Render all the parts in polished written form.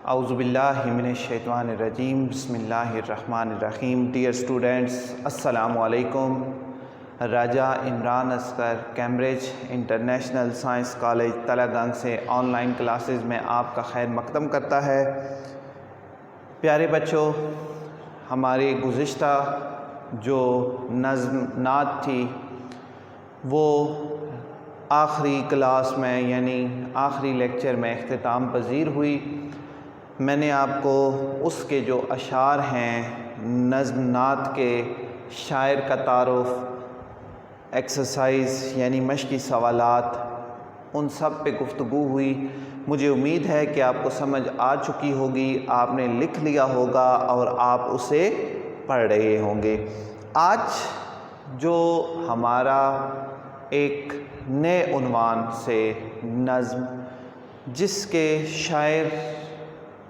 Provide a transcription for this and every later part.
اعوذ باللہ من الشیطان الرجیم بسم اللہ الرحمن الرحیم۔ ڈیئر اسٹوڈنٹس، السلام علیکم۔ Raja Imran Asghar Cambridge International Science College Talagang سے آن لائن کلاسز میں آپ کا خیر مقدم کرتا ہے۔ پیارے بچوں، ہماری گزشتہ جو نظم نعت تھی وہ آخری کلاس میں یعنی آخری لیکچر میں اختتام پذیر ہوئی۔ میں نے آپ کو اس کے جو اشعار ہیں، نظم نعت کے شاعر کا تعارف، ایکسرسائز یعنی مشقی سوالات، ان سب پہ گفتگو ہوئی۔ مجھے امید ہے کہ آپ کو سمجھ آ چکی ہوگی، آپ نے لکھ لیا ہوگا اور آپ اسے پڑھ رہے ہوں گے۔ آج جو ہمارا ایک نئے عنوان سے نظم، جس کے شاعر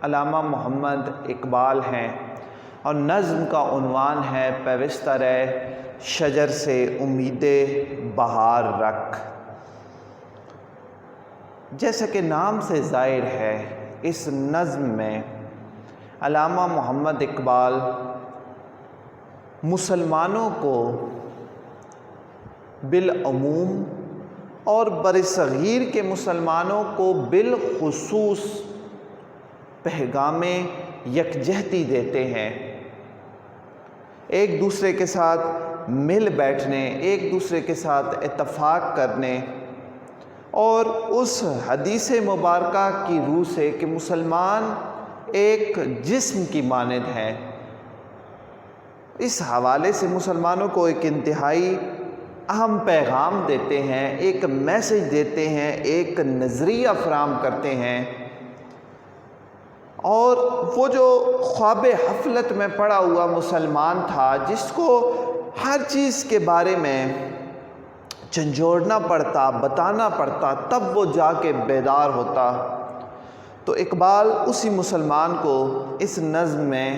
علامہ محمد اقبال ہیں اور نظم کا عنوان ہے پیوستہ رہ شجر سے امید بہار رکھ۔ جیسا کہ نام سے ظاہر ہے، اس نظم میں علامہ محمد اقبال مسلمانوں کو بالعموم اور برصغیر کے مسلمانوں کو بالخصوص پیغام یکجہتی دیتے ہیں، ایک دوسرے کے ساتھ مل بیٹھنے، ایک دوسرے کے ساتھ اتفاق کرنے، اور اس حدیث مبارکہ کی روح سے کہ مسلمان ایک جسم کی مانند ہیں، اس حوالے سے مسلمانوں کو ایک انتہائی اہم پیغام دیتے ہیں، ایک میسج دیتے ہیں، ایک نظریہ فراہم کرتے ہیں۔ اور وہ جو خواب حفلت میں پڑا ہوا مسلمان تھا، جس کو ہر چیز کے بارے میں جھنجھوڑنا پڑتا، بتانا پڑتا، تب وہ جا کے بیدار ہوتا، تو اقبال اسی مسلمان کو اس نظم میں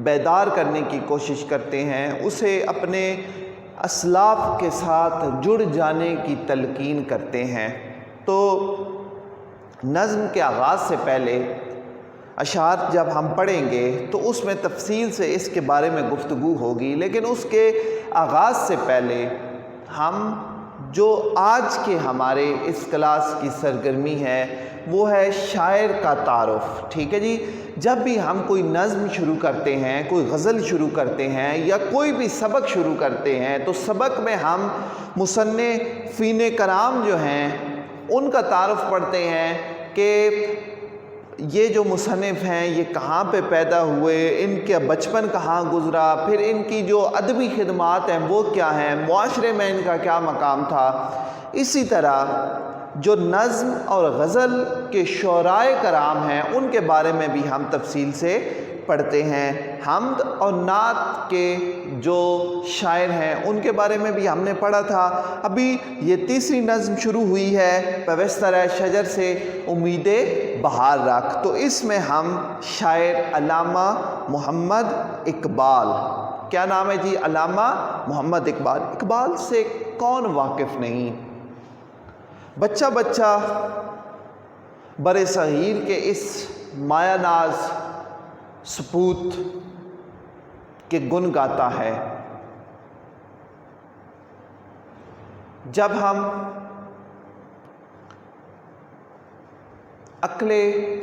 بیدار کرنے کی کوشش کرتے ہیں، اسے اپنے اسلاف کے ساتھ جڑ جانے کی تلقین کرتے ہیں۔ تو نظم کے آغاز سے پہلے اشعار جب ہم پڑھیں گے تو اس میں تفصیل سے اس کے بارے میں گفتگو ہوگی، لیکن اس کے آغاز سے پہلے ہم جو آج کے ہمارے اس کلاس کی سرگرمی ہے وہ ہے شاعر کا تعارف۔ ٹھیک ہے جی، جب بھی ہم کوئی نظم شروع کرتے ہیں، کوئی غزل شروع کرتے ہیں یا کوئی بھی سبق شروع کرتے ہیں، تو سبق میں ہم مصنفین کرام جو ہیں ان کا تعارف پڑھتے ہیں کہ یہ جو مصنف ہیں یہ کہاں پہ پیدا ہوئے، ان کا بچپن کہاں گزرا، پھر ان کی جو ادبی خدمات ہیں وہ کیا ہیں، معاشرے میں ان کا کیا مقام تھا۔ اسی طرح جو نظم اور غزل کے شعرائے کرام ہیں ان کے بارے میں بھی ہم تفصیل سے پڑھتے ہیں۔ حمد اور نعت کے جو شاعر ہیں ان کے بارے میں بھی ہم نے پڑھا تھا۔ ابھی یہ تیسری نظم شروع ہوئی ہے، پیوستہ رہ شجر سے امید بہار رکھ، تو اس میں ہم شاعر علامہ محمد اقبال، کیا نام ہے جی؟ علامہ محمد اقبال۔ اقبال سے کون واقف نہیں؟ بچہ بچہ برصغیر کے اس مایہ ناز سپوت کے گن گاتا ہے۔ جب ہم عقل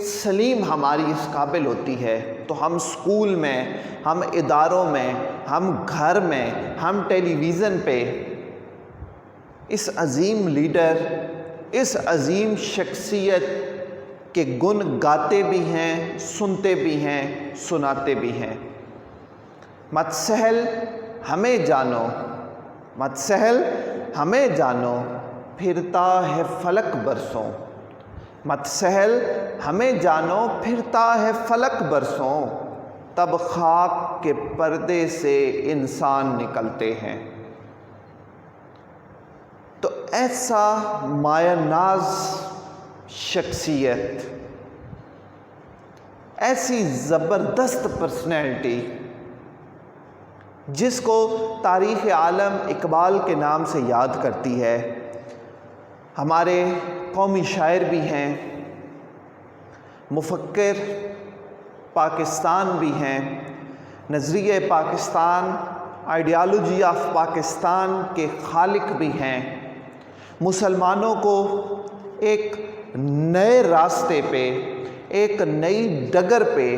سلیم ہماری اس قابل ہوتی ہے تو ہم اسکول میں، ہم اداروں میں، ہم گھر میں، ہم ٹیلی ویژن پہ اس عظیم لیڈر، اس عظیم شخصیت کے گن گاتے بھی ہیں، سنتے بھی ہیں، سناتے بھی ہیں۔ مت سہل ہمیں جانو، مت سہل ہمیں جانو، پھرتا ہے فلک برسوں، مت سہل ہمیں جانو، پھرتا ہے فلک برسوں، تب خاک کے پردے سے انسان نکلتے ہیں۔ تو ایسا مایہ ناز شخصیت، ایسی زبردست پرسنالٹی جس کو تاریخ عالم اقبال کے نام سے یاد کرتی ہے، ہمارے قومی شاعر بھی ہیں، مفکر پاکستان بھی ہیں، نظریہ پاکستان، آئیڈیالوجی آف پاکستان کے خالق بھی ہیں، مسلمانوں کو ایک نئے راستے پہ، ایک نئی ڈگر پہ،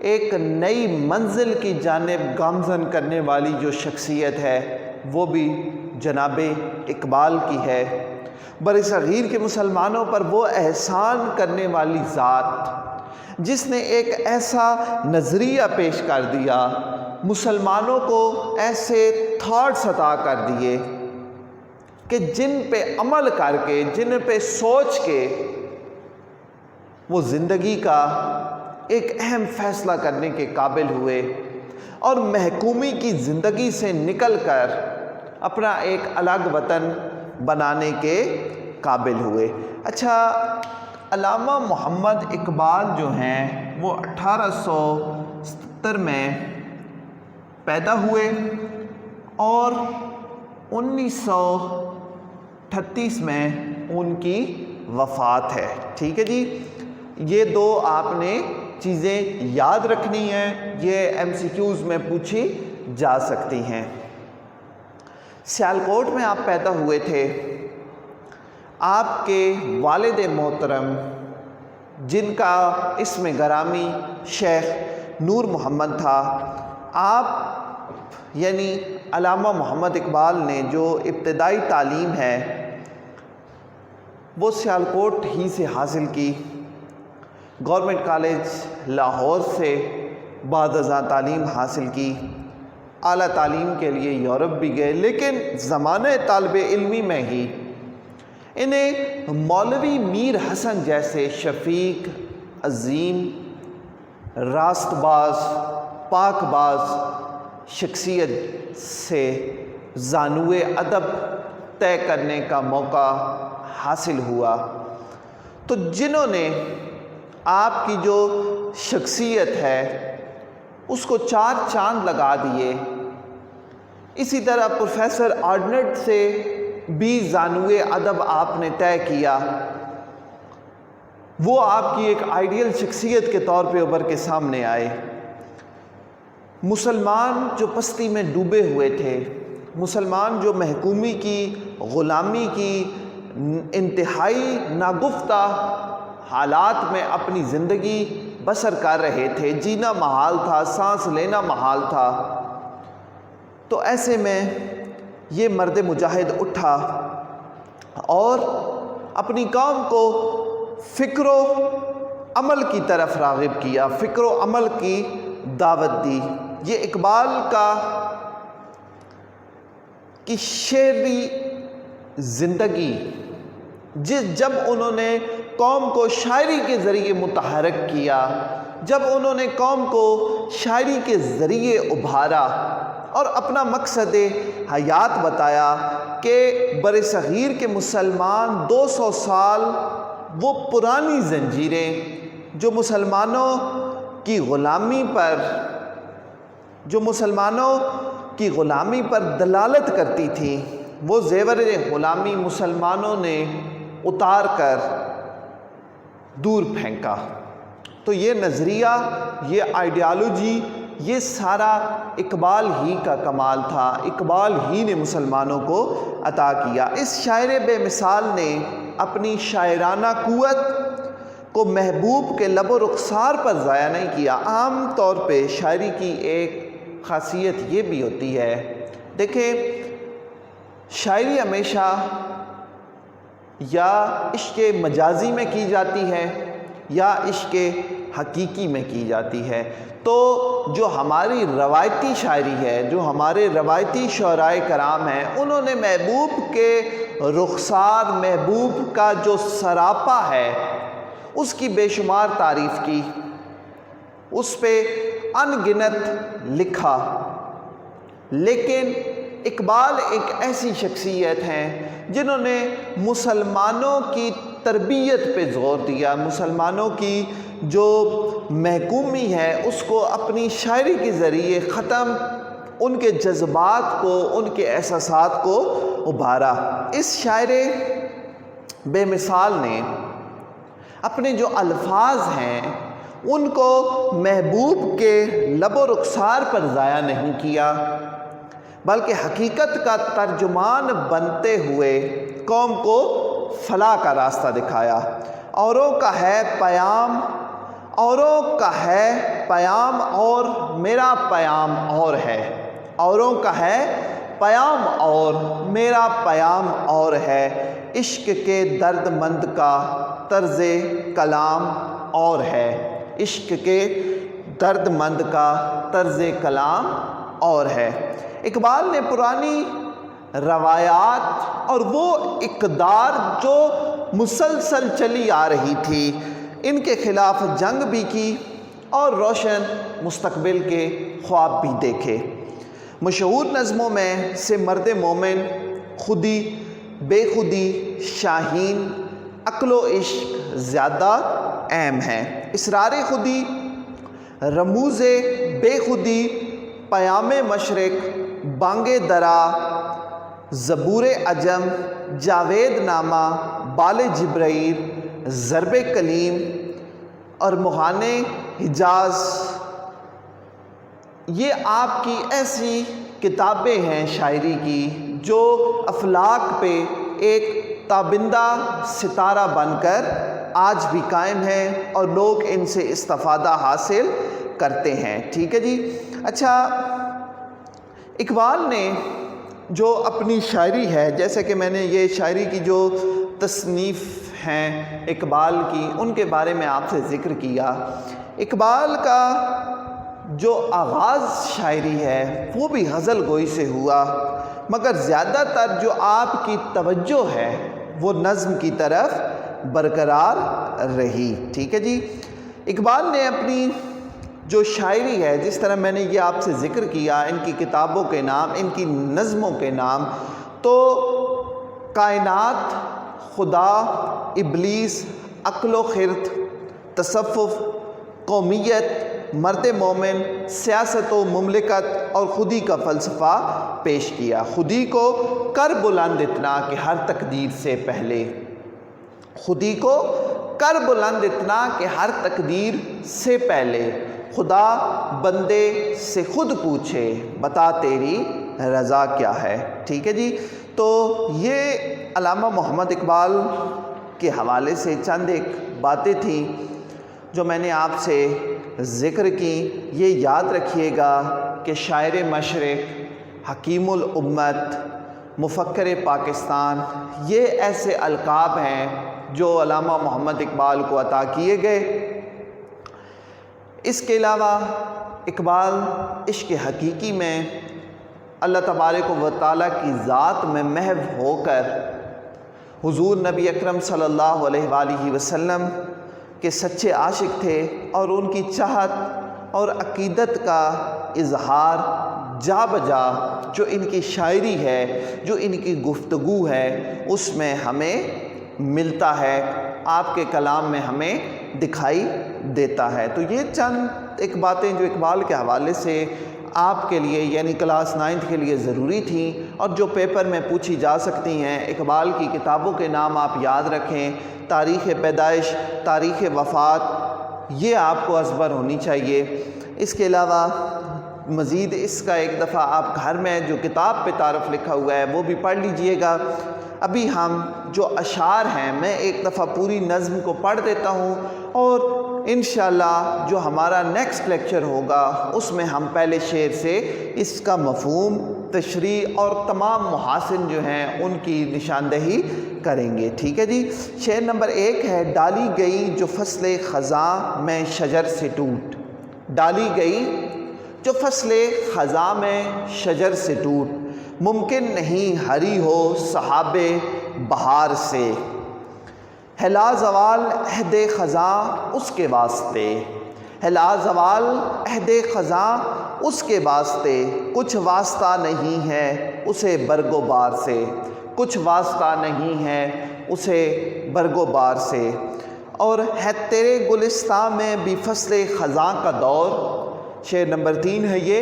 ایک نئی منزل کی جانب گامزن کرنے والی جو شخصیت ہے وہ بھی جناب اقبال کی ہے۔ برصغیر کے مسلمانوں پر وہ احسان کرنے والی ذات جس نے ایک ایسا نظریہ پیش کر دیا، مسلمانوں کو ایسے تھاٹس عطا کر دیے کہ جن پہ عمل کر کے، جن پہ سوچ کے وہ زندگی کا ایک اہم فیصلہ کرنے کے قابل ہوئے اور محکومی کی زندگی سے نکل کر اپنا ایک الگ وطن بنانے کے قابل ہوئے۔ اچھا، علامہ محمد اقبال جو ہیں وہ 1870 میں پیدا ہوئے اور 1938 میں ان کی وفات ہے۔ ٹھیک ہے جی، یہ دو آپ نے چیزیں یاد رکھنی ہیں، یہ MCQs میں پوچھی جا سکتی ہیں۔ سیالکوٹ میں آپ پیدا ہوئے تھے، آپ کے والد محترم جن کا اسم گرامی شیخ نور محمد تھا، آپ یعنی علامہ محمد اقبال نے جو ابتدائی تعلیم ہے وہ سیالکوٹ ہی سے حاصل کی، گورنمنٹ کالج لاہور سے بعد ازاں تعلیم حاصل کی، اعلیٰ تعلیم کے لیے یورپ بھی گئے، لیکن زمانہ طالب علمی میں ہی انہیں مولوی میر حسن جیسے شفیق، عظیم، راست باز، پاک باز شخصیت سے زانوئے ادب طے کرنے کا موقع حاصل ہوا، تو جنہوں نے آپ کی جو شخصیت ہے اس کو چار چاند لگا دیے، اسی طرح پروفیسر آرڈنٹ سے بھی زانوئے ادب آپ نے طے کیا، وہ آپ کی ایک آئیڈیل شخصیت کے طور پہ ابھر کے سامنے آئے۔ مسلمان جو پستی میں ڈوبے ہوئے تھے، مسلمان جو محکومی کی، غلامی کی انتہائی ناگفتہ حالات میں اپنی زندگی بسر کر رہے تھے، جینا محال تھا، سانس لینا محال تھا، تو ایسے میں یہ مرد مجاہد اٹھا اور اپنی قوم کو فکر و عمل کی طرف راغب کیا، فکر و عمل کی دعوت دی۔ یہ اقبال کی شعری زندگی جب انہوں نے قوم کو شاعری کے ذریعے متحرک کیا، جب انہوں نے قوم کو شاعری کے ذریعے ابھارا اور اپنا مقصد حیات بتایا کہ برصغیر کے مسلمان 200 سال وہ پرانی زنجیریں جو مسلمانوں کی غلامی پر دلالت کرتی تھی، وہ زیور غلامی مسلمانوں نے اتار کر دور پھینکا۔ تو یہ نظریہ، یہ آئیڈیالوجی، یہ سارا اقبال ہی کا کمال تھا، اقبال ہی نے مسلمانوں کو عطا کیا۔ اس شاعر بے مثال نے اپنی شاعرانہ قوت کو محبوب کے لب و رخسار پر ضائع نہیں کیا۔ عام طور پہ شاعری کی ایک خاصیت یہ بھی ہوتی ہے، دیکھیں شاعری ہمیشہ یا عشق مجازی میں کی جاتی ہے یا عشق حقیقی میں کی جاتی ہے، تو جو ہماری روایتی شاعری ہے، جو ہمارے روایتی شعرائے کرام ہیں، انہوں نے محبوب کے رخسار، محبوب کا جو سراپا ہے اس کی بے شمار تعریف کی، اس پہ ان گنت لکھا، لیکن اقبال ایک ایسی شخصیت ہیں جنہوں نے مسلمانوں کی تربیت پہ زور دیا، مسلمانوں کی جو محکومی ہے اس کو اپنی شاعری کے ذریعے ختم، ان کے جذبات کو، ان کے احساسات کو ابھارا۔ اس شاعر بے مثال نے اپنے جو الفاظ ہیں ان کو محبوب کے لب و رخسار پر ضائع نہیں کیا، بلکہ حقیقت کا ترجمان بنتے ہوئے قوم کو فلاح کا راستہ دکھایا۔ اوروں کا ہے پیام اور میرا پیام اور ہے، اوروں کا ہے پیام اور میرا پیام اور ہے، عشق کے درد مند کا طرز کلام اور ہے، عشق کے درد مند کا طرز کلام اور ہے۔ اقبال نے پرانی روایات اور وہ اقدار جو مسلسل چلی آ رہی تھی ان کے خلاف جنگ بھی کی اور روشن مستقبل کے خواب بھی دیکھے۔ مشہور نظموں میں سے مرد مومن، خودی، بے خودی، شاہین، عقل و عشق زیادہ اہم ہیں۔ اسرار خودی، رموز بے خودی، پیام مشرق، بانگ درا، زبور عجم، جاوید نامہ، بال جبرائیل، ضرب کلیم اور مغان حجاز، یہ آپ کی ایسی کتابیں ہیں شاعری کی جو افلاک پہ ایک تابندہ ستارہ بن کر آج بھی قائم ہیں اور لوگ ان سے استفادہ حاصل کرتے ہیں۔ ٹھیک ہے جی۔ اچھا، اقبال نے جو اپنی شاعری ہے، جیسے کہ میں نے یہ شاعری کی جو تصنیف ہیں اقبال کی ان کے بارے میں آپ سے ذکر کیا۔ اقبال کا جو آغاز شاعری ہے وہ بھی غزل گوئی سے ہوا، مگر زیادہ تر جو آپ کی توجہ ہے وہ نظم کی طرف برقرار رہی۔ ٹھیک ہے جی۔ اقبال نے اپنی جو شاعری ہے، جس طرح میں نے یہ آپ سے ذکر کیا ان کی کتابوں کے نام، ان کی نظموں کے نام، تو کائنات، خدا، ابلیس، عقل و خرد، تصوف، قومیت، مرد مومن، سیاست و مملکت اور خودی کا فلسفہ پیش کیا۔ خودی کو کر بلند اتنا کہ ہر تقدیر سے پہلے، خودی کو کر بلند اتنا کہ ہر تقدیر سے پہلے، خدا بندے سے خود پوچھے بتا تیری رضا کیا ہے۔ ٹھیک ہے جی۔ تو یہ علامہ محمد اقبال کے حوالے سے چند ایک باتیں تھیں جو میں نے آپ سے ذکر کی۔ یہ یاد رکھیے گا کہ شاعر مشرق، حکیم الامت، مفکر پاکستان، یہ ایسے القاب ہیں جو علامہ محمد اقبال کو عطا کیے گئے۔ اس کے علاوہ اقبال عشق حقیقی میں اللہ تبارک و تعالیٰ کی ذات میں محو ہو کر حضور نبی اکرم صلی اللہ علیہ وآلہ وسلم کے سچے عاشق تھے، اور ان کی چاہت اور عقیدت کا اظہار جا بجا جو ان کی شاعری ہے، جو ان کی گفتگو ہے، اس میں ہمیں ملتا ہے، آپ کے کلام میں ہمیں دکھائی دیتا ہے۔ تو یہ چند ایک باتیں جو اقبال کے حوالے سے آپ کے لیے یعنی کلاس 9 کے لیے ضروری تھیں اور جو پیپر میں پوچھی جا سکتی ہیں۔ اقبال کی کتابوں کے نام آپ یاد رکھیں، تاریخ پیدائش، تاریخ وفات، یہ آپ کو ازبر ہونی چاہیے۔ اس کے علاوہ مزید اس کا ایک دفعہ آپ گھر میں جو کتاب پہ تعارف لکھا ہوا ہے وہ بھی پڑھ لیجئے گا۔ ابھی ہم جو اشعار ہیں، میں ایک دفعہ پوری نظم کو پڑھ دیتا ہوں، اور انشاءاللہ جو ہمارا نیکسٹ لیکچر ہوگا اس میں ہم پہلے شعر سے اس کا مفہوم، تشریح اور تمام محاسن جو ہیں ان کی نشاندہی کریں گے۔ ٹھیک ہے جی۔ شعر نمبر 1 ہے: ڈالی گئی جو فصل خزاں میں شجر سے ٹوٹ، ڈالی گئی جو فصل خزاں میں شجر سے ٹوٹ، ممکن نہیں ہری ہو سحاب بہار سے، ہے لا زوال عہد خزاں اس کے واسطے، ہے لا زوال عہد خزاں اس کے واسطے، کچھ واسطہ نہیں ہے اسے برگ و بار سے، کچھ واسطہ نہیں ہے اسے برگ و بار سے۔ اور ہے تیرے گلستاں میں بھی فصل خزاں کا دور، شعر نمبر 3 ہے یہ: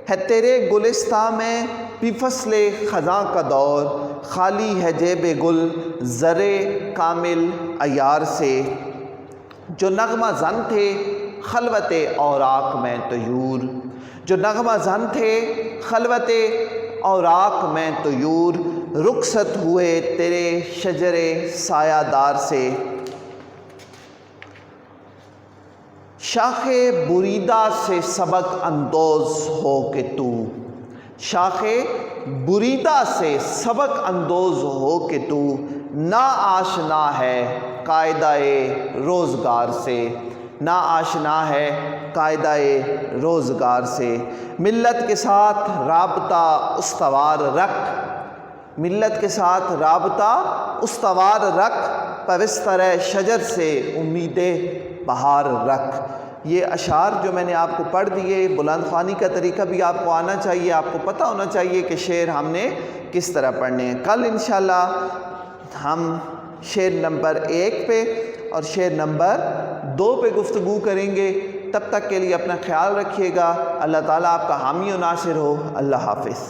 ہے تیرے گلستاں میں بھی فصل خزاں کا دور، خالی ہے جیب گل زر کامل عیار سے، جو نغمہ زن تھے خلوت اوراق میں طیور، جو نغمہ زن تھے خلوت اوراق میں طیور، رخصت ہوئے تیرے شجر سایہ دار سے، شاخ بریدہ سے سبق اندوز ہو کہ تو، شاخ بریدہ سے سبق اندوز ہو کہ تو، نا آشنا ہے قاعدہ روزگار سے، نا آشنا ہے قاعدہ روزگار سے، ملت کے ساتھ رابطہ استوار رکھ، ملت کے ساتھ رابطہ استوار رکھ، پوستر شجر سے امید بہار رکھ۔ یہ اشعار جو میں نے آپ کو پڑھ دیے، بلند خوانی کا طریقہ بھی آپ کو آنا چاہیے، آپ کو پتہ ہونا چاہیے کہ شعر ہم نے کس طرح پڑھنے ہیں۔ کل انشاءاللہ ہم شعر نمبر 1 پہ اور شعر نمبر 2 پہ گفتگو کریں گے۔ تب تک کے لیے اپنا خیال رکھیے گا۔ اللہ تعالیٰ آپ کا حامی و ناصر ہو۔ اللہ حافظ۔